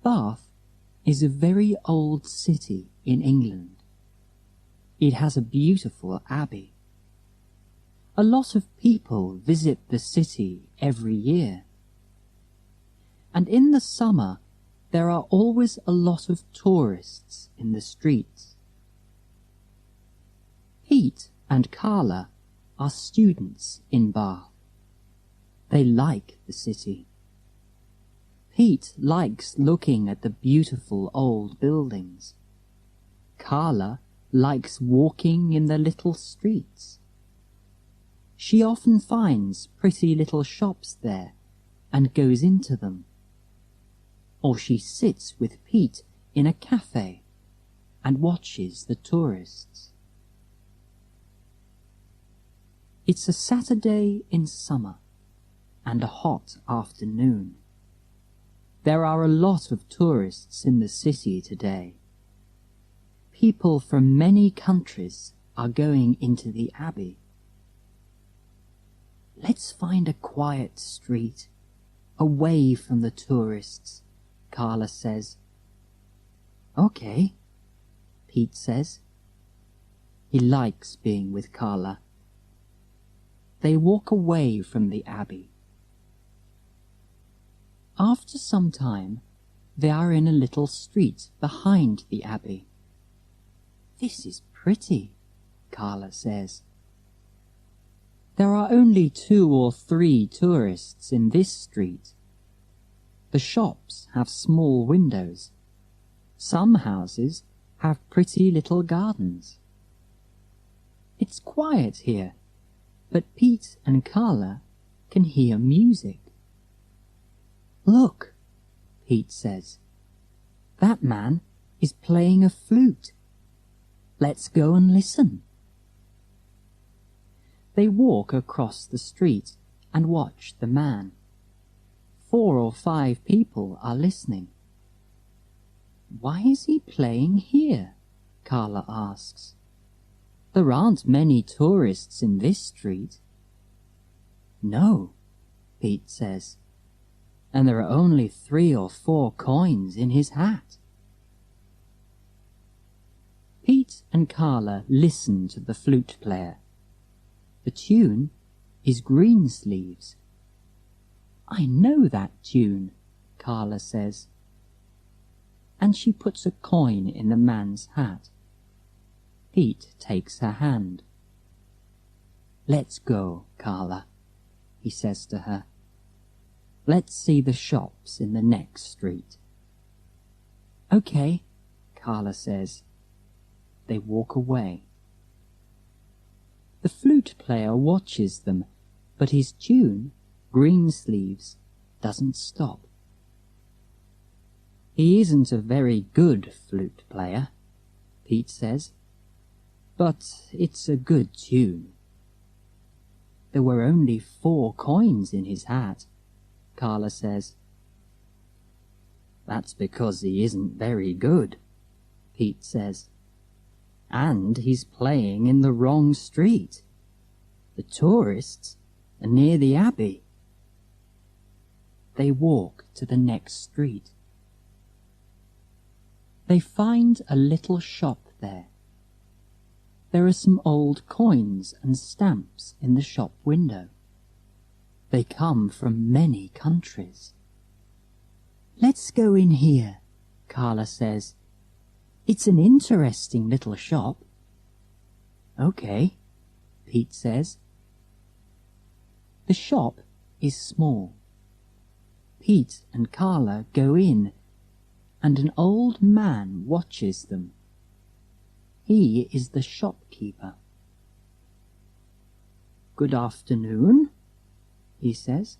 Bath is a very old city in England. It has a beautiful abbey. A lot of people visit the city every year. And in the summer, there are always a lot of tourists in the streets. Pete and Carla are students in Bath. They like the city. Pete likes looking at the beautiful old buildings. Carla likes walking in the little streets. She often finds pretty little shops there and goes into them. Or she sits with Pete in a cafe and watches the tourists. It's a Saturday in summer and a hot afternoon. There are a lot of tourists in the city today. People from many countries are going into the abbey. Let's find a quiet street, away from the tourists, Carla says. Okay, Pete says. He likes being with Carla. They walk away from the abbey. After some time, they are in a little street behind the abbey. This is pretty, Carla says. There are only 2 or 3 tourists in this street. The shops have small windows. Some houses have pretty little gardens. It's quiet here, but Pete and Carla can hear music. Look, Pete says. That man is playing a flute. Let's go and listen. They walk across the street and watch the man. 4 or 5 people are listening. Why is he playing here? Carla asks. There aren't many tourists in this street. No, Pete says. And there are only 3 or 4 coins in his hat. Pete and Carla listen to the flute player. The tune is Greensleeves. I know that tune, Carla says. And she puts a coin in the man's hat. Pete takes her hand. Let's go, Carla, he says to her. Let's see the shops in the next street. Okay, Carla says. They walk away. The flute player watches them, but his tune, Greensleeves, doesn't stop. He isn't a very good flute player, Pete says, but it's a good tune. There were only 4 coins in his hat, Carla says. That's because he isn't very good, Pete says. And he's playing in the wrong street. The tourists are near the abbey. They walk to the next street. They find a little shop there. There are some old coins and stamps in the shop window. They come from many countries. Let's go in here, Carla says. It's an interesting little shop. Okay, Pete says. The shop is small. Pete and Carla go in, and an old man watches them. He is the shopkeeper. Good afternoon, he says.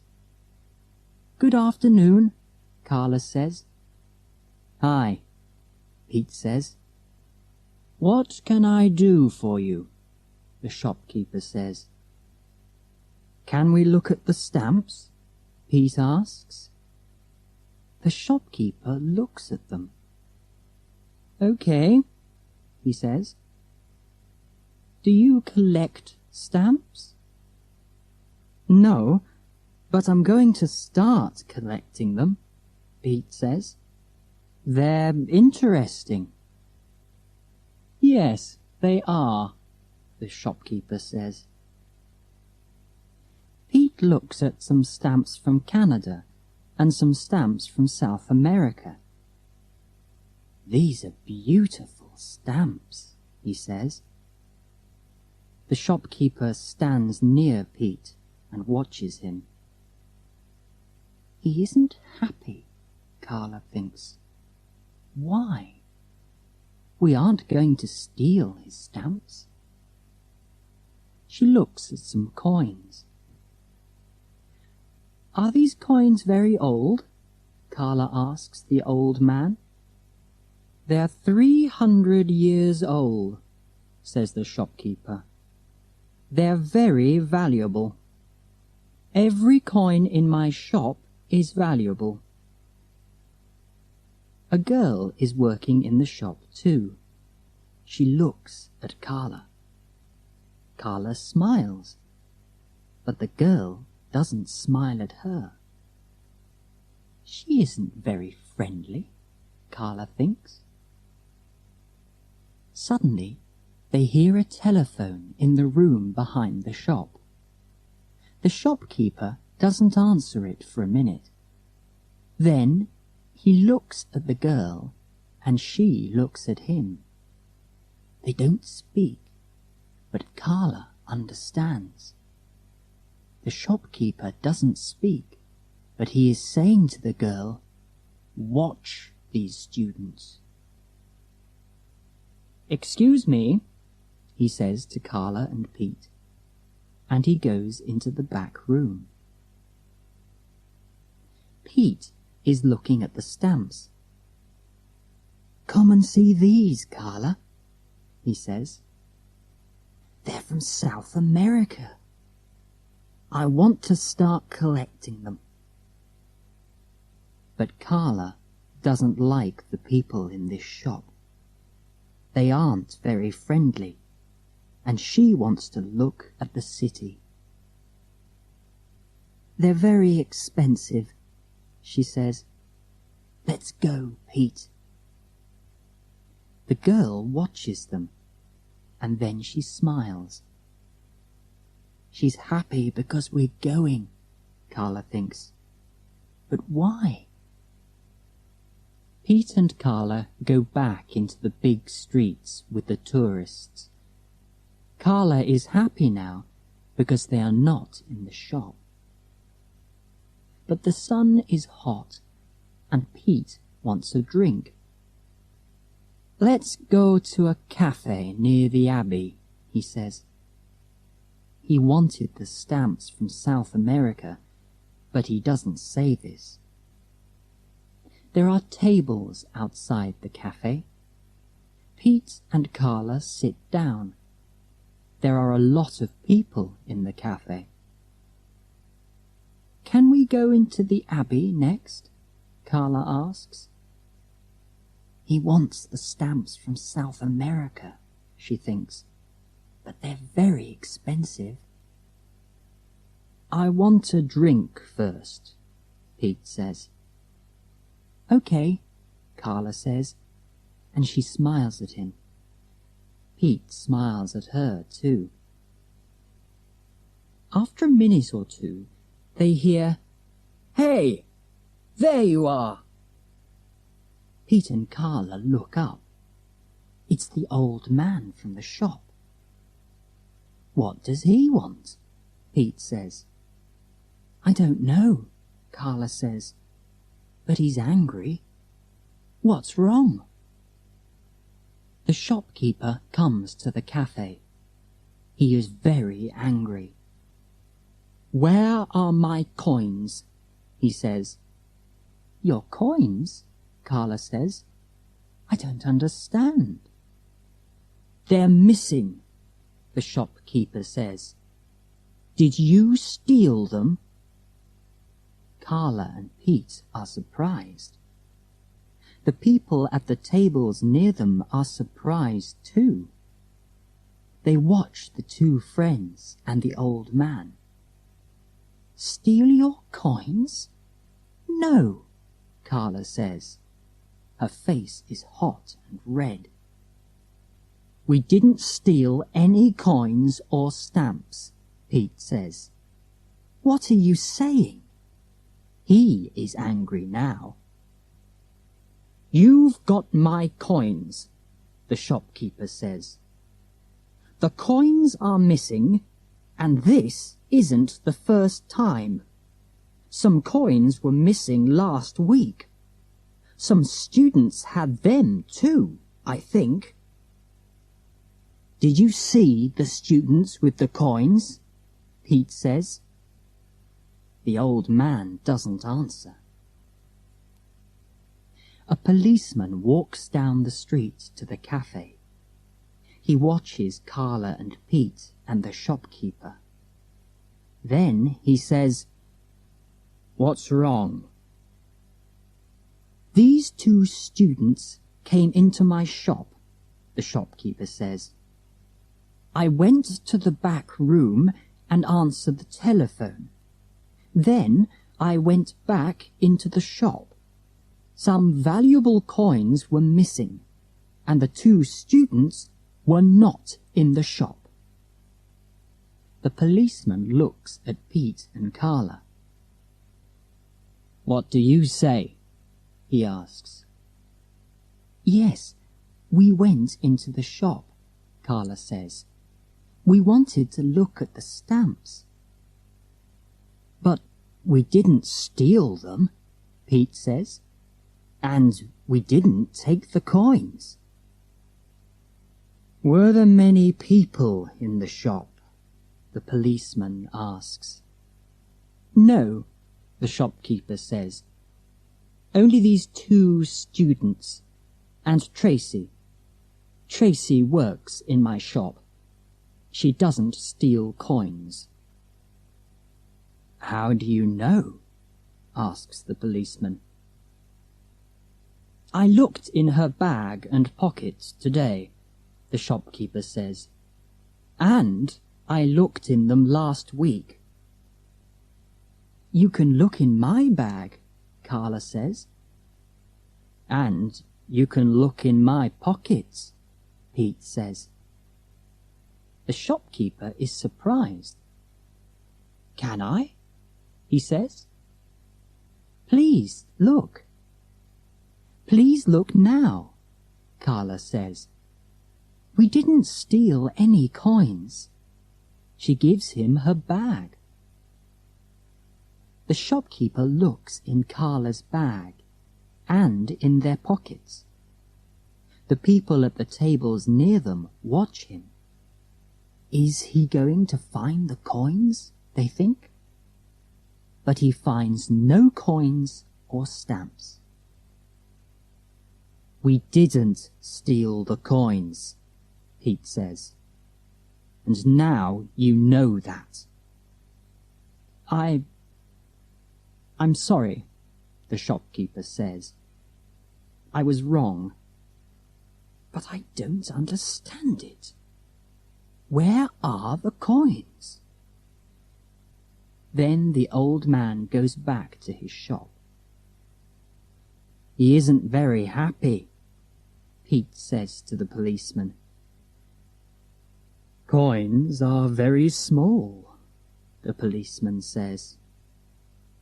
Good afternoon, Carla says. Hi, Pete says. What can I do for you? The shopkeeper says. Can we look at the stamps? Pete asks. The shopkeeper looks at them. Okay, he says. Do you collect stamps? No, but I'm going to start collecting them, Pete says. They're interesting. Yes, they are, the shopkeeper says. Pete looks at some stamps from Canada and some stamps from South America. These are beautiful stamps, he says. The shopkeeper stands near Pete and watches him. He isn't happy, Carla thinks. Why? We aren't going to steal his stamps. She looks at some coins. Are these coins very old? Carla asks the old man. They're 300 years old, says the shopkeeper. They're very valuable. Every coin in my shop is valuable. A girl is working in the shop too. She looks at Carla. Carla smiles, but the girl doesn't smile at her. She isn't very friendly, Carla thinks. Suddenly, they hear a telephone in the room behind the shop. The shopkeeper doesn't answer it for a minute. Then he looks at the girl, and she looks at him. They don't speak, but Carla understands. The shopkeeper doesn't speak, but he is saying to the girl, "Watch these students." "Excuse me," he says to Carla and Pete, and he goes into the back room. Pete is looking at the stamps. "Come and see these, Carla," he says. "They're from South America. I want to start collecting them." But Carla doesn't like the people in this shop. They aren't very friendly, and she wants to look at the city. "They're very expensive," she says. "Let's go, Pete." The girl watches them, and then she smiles. She's happy because we're going, Carla thinks. But why? Pete and Carla go back into the big streets with the tourists. Carla is happy now because they are not in the shop. But the sun is hot, and Pete wants a drink. "Let's go to a cafe near the Abbey," he says. He wanted the stamps from South America, but he doesn't say this. There are tables outside the cafe. Pete and Carla sit down. There are a lot of people in the cafe. "Can we go into the Abbey next?" Carla asks. He wants the stamps from South America, she thinks, but they're very expensive. "I want a drink first," Pete says. "Okay," Carla says, and she smiles at him. Pete smiles at her too. After a minute or two, they hear, "Hey, there you are!" Pete and Carla look up. It's the old man from the shop. "What does he want?" Pete says. "I don't know," Carla says, "but he's angry. What's wrong?" The shopkeeper comes to the cafe. He is very angry. "Where are my coins?" he says. "Your coins?" Carla says. "I don't understand." "They're missing," the shopkeeper says. "Did you steal them?" Carla and Pete are surprised. The people at the tables near them are surprised too. They watch the two friends and the old man. "Steal your coins?" "No," Carla says. Her face is hot and red. "We didn't steal any coins or stamps," Pete says. "What are you saying?" He is angry now. "You've got my coins," the shopkeeper says. "The coins are missing, and this isn't the first time. Some coins were missing last week. Some students had them too, I think." "Did you see the students with the coins?" Pete says. The old man doesn't answer. A policeman walks down the street to the cafe. He watches Carla and Pete and the shopkeeper. Then he says, "What's wrong?" "These two students came into my shop," the shopkeeper says. "I went to the back room and answered the telephone. Then I went back into the shop. Some valuable coins were missing, and the two students were not in the shop." The policeman looks at Pete and Carla. "What do you say?" he asks. "Yes, we went into the shop," Carla says. "We wanted to look at the stamps." "But we didn't steal them," Pete says. "And we didn't take the coins." "Were there many people in the shop?" the policeman asks. "No," the shopkeeper says. "Only these two students, and Tracy. Tracy works in my shop. She doesn't steal coins." "How do you know?" asks the policeman. "I looked in her bag and pockets today," the shopkeeper says. "And I looked in them last week." "You can look in my bag," Carla says. "And you can look in my pockets," Pete says. The shopkeeper is surprised. "Can I?" he says. "Please look." "Please look now," Carla says. "We didn't steal any coins." She gives him her bag. The shopkeeper looks in Carla's bag and in their pockets. The people at the tables near them watch him. Is he going to find the coins, they think? But he finds no coins or stamps. "We didn't steal the coins," Pete says. "And now you know that." I'm sorry," the shopkeeper says. "I was wrong. But I don't understand it. Where are the coins?" Then the old man goes back to his shop. "He isn't very happy," Pete says to the policeman. "Coins are very small," the policeman says.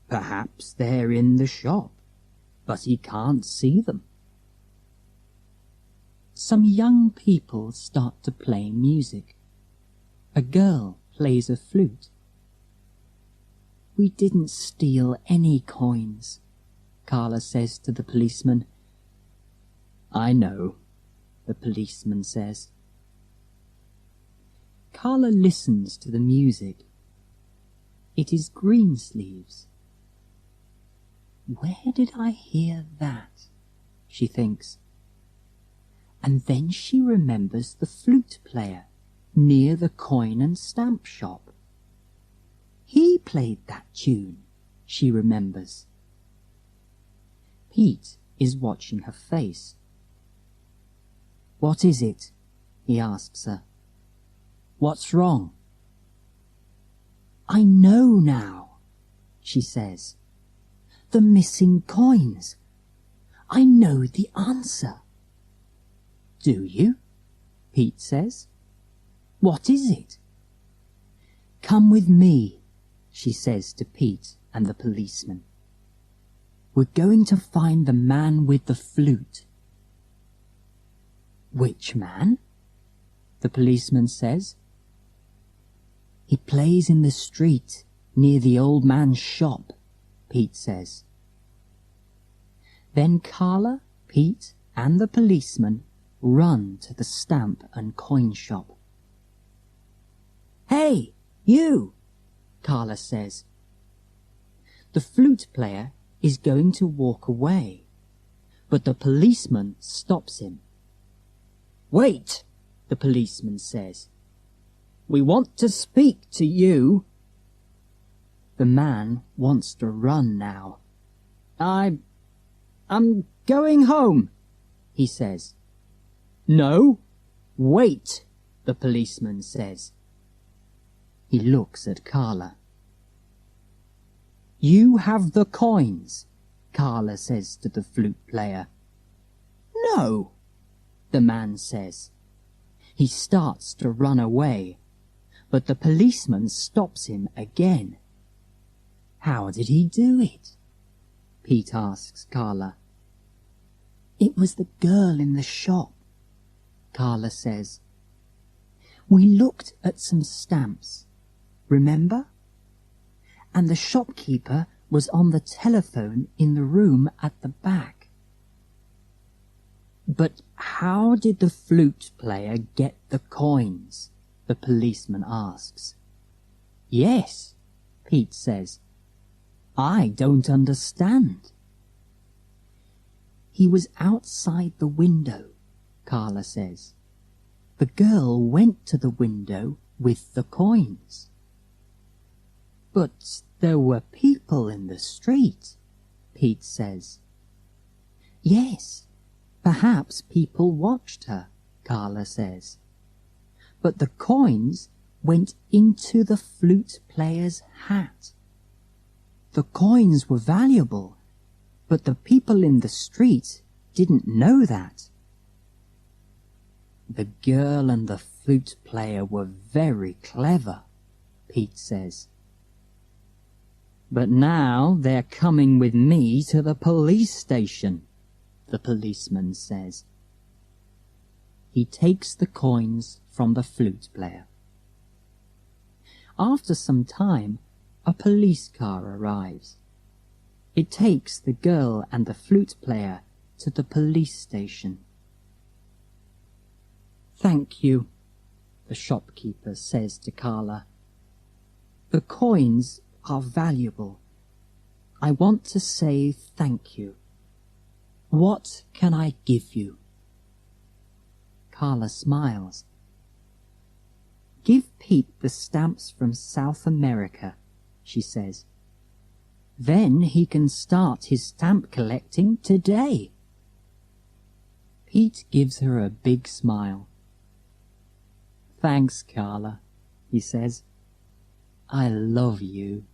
"Perhaps they're in the shop, but he can't see them." Some young people start to play music. A girl plays a flute. "We didn't steal any coins," Carla says to the policeman. "I know," the policeman says. Carla listens to the music. It is Greensleeves. "Where did I hear that?" she thinks. And then she remembers the flute player near the coin and stamp shop. He played that tune, she remembers. Pete is watching her face. "What is it?" he asks her. "What's wrong?" "I know now," she says. "The missing coins. I know the answer. Do you? Pete says. What is it? Come with me, she says to Pete and the policeman. We're going to find the man with the flute. Which man? The policeman says. He plays in the street near the old man's shop, Pete says. Then Carla, Pete, and the policeman run to the stamp and coin shop. Hey, you, Carla says. The flute player is going to walk away, but the policeman stops him. Wait, the policeman says. We want to speak to you. The man wants to run now. I'm going home, he says. No, wait, the policeman says. He looks at Carla. You have the coins, Carla says to the flute player. No, the man says. He starts to run away, but the policeman stops him again. How did he do it? Pete asks Carla. It was the girl in the shop, Carla says. We looked at some stamps, remember? And the shopkeeper was on the telephone in the room at the back. But how did the flute player get the coins? The policeman asks. Yes, Pete says. I don't understand. He was outside the window, Carla says. The girl went to the window with the coins. But there were people in the street, Pete says. Yes, perhaps people watched her, Carla says. But the coins went into the flute player's hat. The coins were valuable, but the people in the street didn't know that. The girl and the flute player were very clever, Pete says. But now they're coming with me to the police station, the policeman says. He takes the coins from the flute player. After some time, a police car arrives. It takes the girl and the flute player to the police station. Thank you, the shopkeeper says to Carla. The coins are valuable. I want to say thank you. What can I give you? Carla smiles. Give Pete the stamps from South America, she says. Then he can start his stamp collecting today. Pete gives her a big smile. Thanks, Carla, he says. I love you.